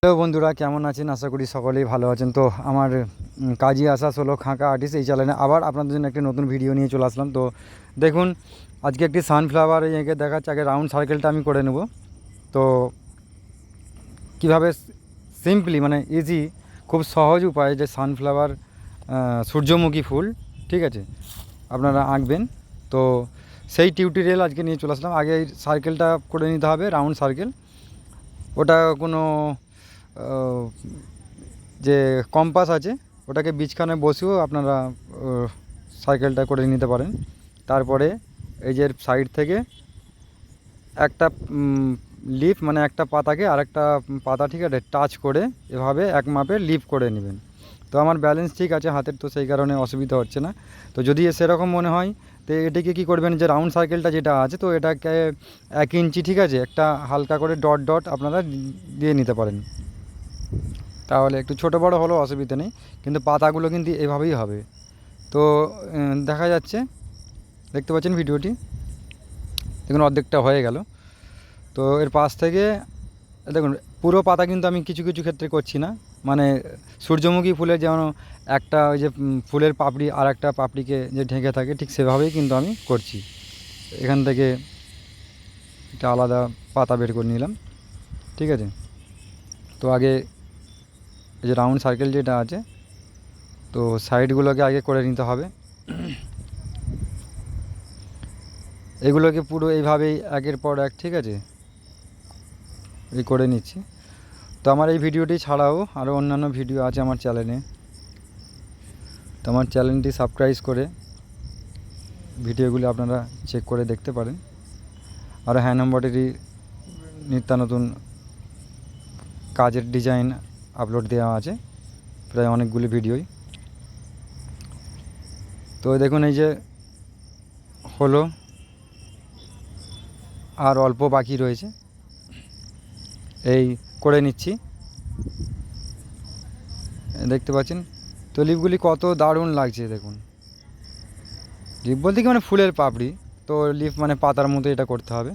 Hello বন্ধুরা, কেমন আছেন? আশা করি সকলেই ভালো আছেন। তো আমার কাজী আসাস হলো খাঁকা আর্টিস্ট এই চ্যানেলে আবার আপনাদের জন্য একটি নতুন ভিডিও নিয়ে চলে আসলাম। তো দেখুন, আজকে একটি সানফ্লাওয়ার এঁকে দেখাচ্ছে। আগে রাউন্ড সার্কেলটা আমি করে নেব। তো কীভাবে সিম্পলি মানে ইজি, খুব সহজ উপায়ে যে সানফ্লাওয়ার সূর্যমুখী ফুল, ঠিক আছে, আপনারা আঁকবেন। তো সেই টিউটোরিয়াল আজকে নিয়ে চলে আসলাম। আগে এই সার্কেলটা করে নিতে হবে, রাউন্ড সার্কেল। ওটা কোনো যে কম্পাস আছে ওটাকে বীজখানে বসিয়েও আপনারা সাইকেলটা করে নিতে পারেন। তারপরে এই যে সাইড থেকে একটা লিফ মানে একটা পাতাকে আরেকটা পাতা, ঠিক আছে, টাচ করে এভাবে এক মাপের লিফ করে নেবেন। তো আমার ব্যালেন্স ঠিক আছে হাতের, তো সেই কারণে অসুবিধা হচ্ছে না। তো যদি সেরকম মনে হয় তো এটাকে কী করবেন, যে রাউন্ড সার্কেলটা যেটা আছে তো এটাকে 1 ইঞ্চি, ঠিক আছে, একটা হালকা করে ডট ডট আপনারা দিয়ে নিতে পারেন। তাহলে একটু ছোটো বড়ো হলেও অসুবিধা নেই, কিন্তু পাতাগুলো কিন্তু এভাবেই হবে। তো দেখা যাচ্ছে, দেখতে পাচ্ছেন ভিডিওটি, দেখুন অর্ধেকটা হয়ে গেল। তো এর পাশ থেকে দেখুন পুরো পাতা কিন্তু আমি কিছু কিছু ক্ষেত্রে করছি না, মানে সূর্যমুখী ফুলের যেমন একটা ওই যে ফুলের পাপড়ি আর একটা পাপড়িকে যে ঢেকে থাকে ঠিক সেভাবেই কিন্তু আমি করছি। এখান থেকে একটা আলাদা পাতা বের করে নিলাম, ঠিক আছে। তো আগে এই যে রাউন্ড সার্কেল যেটা আছে তো সাইডগুলোকে আগে করে নিতে হবে। এগুলোকে পুরো এইভাবেই একের পর এক, ঠিক আছে, এই করে নিচ্ছি। তো আমার এই ভিডিওটি ছাড়াও আরও অন্যান্য ভিডিও আছে আমার চ্যানেলে, তো আমার চ্যানেলটি সাবস্ক্রাইব করে ভিডিওগুলি আপনারা চেক করে দেখতে পারেন। আরও হ্যান্ড এমব্রয়ডারি নিত্য নতুন কাজের ডিজাইন আপলোড দেওয়া আছে, প্রায় অনেকগুলি ভিডিওই। তো দেখুন এই যে হলো, আর অল্প বাকি রয়েছে, এই করে নিচ্ছি। দেখতে পাচ্ছেন তো লিফগুলি কত দারুণ লাগছে। দেখুন লিফ বলতে কি মানে ফুলের পাপড়ি, তো লিফ মানে পাতার মতো এটা করতে হবে,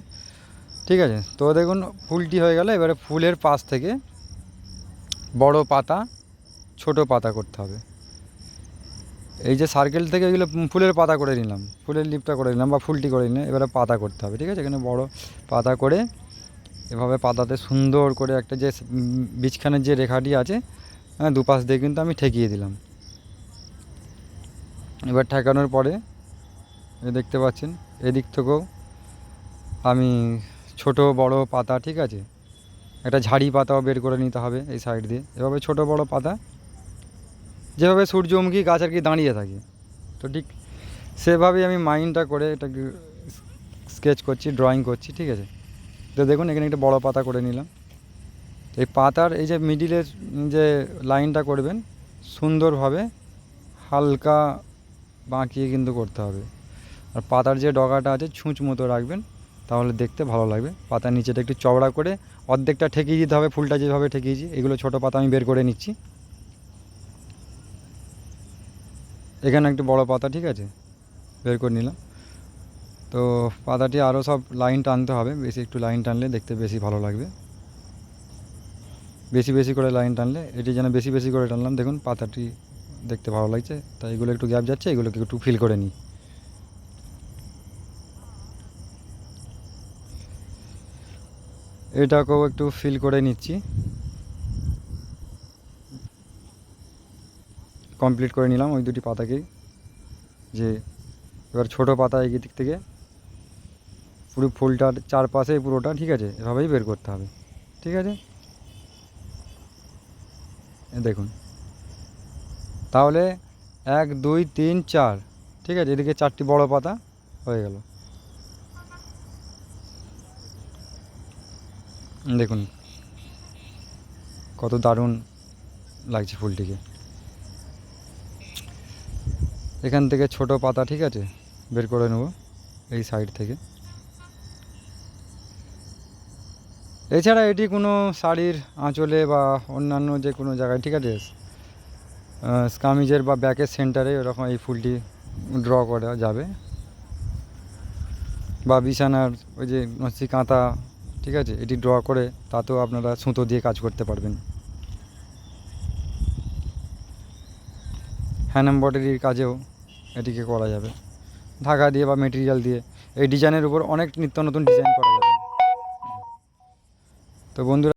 ঠিক আছে। তো দেখুন ফুলটি হয়ে গেল। এবারে ফুলের পাশ থেকে বড় পাতা ছোট পাতা করতে হবে। এই যে সার্কেল থেকে এগুলো ফুলের পাতা করে নিলাম, ফুলের লিফটা করে নিলাম বা ফুলটি করে নিলাম, এবারে পাতা করতে হবে, ঠিক আছে। এখানে বড় পাতা করে এভাবে পাতাতে সুন্দর করে একটা যে বীজখানের যে রেখাটি আছে, হ্যাঁ, দুপাশ দিয়ে কিন্তু আমি ঠেকিয়ে দিলাম। এবার ঠেকানোর পরে দেখতে পাচ্ছেন এদিক থেকেও আমি ছোট বড় পাতা, ঠিক আছে, একটা ঝাড়ি পাতাও বের করে নিতে হবে এই সাইড দিয়ে। এভাবে ছোট বড় পাতা যেভাবে সূর্যমুখী গাছ আর কি দাঁড়িয়ে থাকে, তো ঠিক সেভাবেই আমি মাইন্ডটা করে এটাকে স্কেচ করছি, ড্রয়িং করছি, ঠিক আছে। তো দেখুন এখানে একটা বড় পাতা করে নিলাম। এই পাতার এই যে মিডিলের যে লাইনটা করবেন সুন্দরভাবে হালকা বাঁকিয়ে কিন্তু করতে হবে। আর পাতার যে ডগাটা আছে ছুঁচ মতো রাখবেন, তাহলে দেখতে ভালো লাগবে। পাতার নিচেটা একটু চওড়া করে অর্ধেকটা ঠেকিয়ে দিতে হবে, ফুলটা যেভাবে ঠেকিয়েছি। এগুলো ছোটো পাতা আমি বের করে নিচ্ছি। এখানে একটু বড় পাতা, ঠিক আছে, বের করে নিলাম। তো পাতাটি আরও সব লাইন টানতে হবে, বেশি একটু লাইন টানলে দেখতে বেশি ভালো লাগবে। বেশি বেশি করে লাইন টানলে, এটি যেন বেশি বেশি করে টানলাম। দেখুন পাতাটি দেখতে ভালো লাগছে, তাই এগুলো একটু গ্যাপ যাচ্ছে, এগুলোকে একটু ফিল করে নিই। এটাকেও একটু ফিল করে নিচ্ছি, কমপ্লিট করে নিলাম ওই দুটি পাতাকেই। যে এবার ছোটো পাতা এই দিক থেকে পুরো ফুলটার চারপাশে পুরোটা, ঠিক আছে, এভাবেই বের করতে হবে, ঠিক আছে। দেখুন তাহলে 1 2 3 4, ঠিক আছে, এদিকে 4টি বড় পাতা হয়ে গেল। দেখুন কত দারুণ লাগছে ফুলটিকে। এখান থেকে ছোট পাতা, ঠিক আছে, বের করে নেব এই সাইড থেকে। এছাড়া এটি কোনো শাড়ির আঁচলে বা অন্যান্য যে কোনো জায়গায়, ঠিক আছে, কামিজের বা ব্যাকের সেন্টারে এরকম এই ফুলটি ড্র করা যাবে। বা বিছানার ওই যে নকশি কাঁথা, ঠিক আছে, এটি ড্র করে তাতেও আপনারা সুতো দিয়ে কাজ করতে পারবেন। হ্যান্ড এমব্রয়ডারির কাজেও এটিকে করা যাবে, ধাগা দিয়ে বা মেটেরিয়াল দিয়ে এই ডিজাইনের উপর অনেক নিত্য নতুন ডিজাইন করা যাবে। তো বন্ধুরা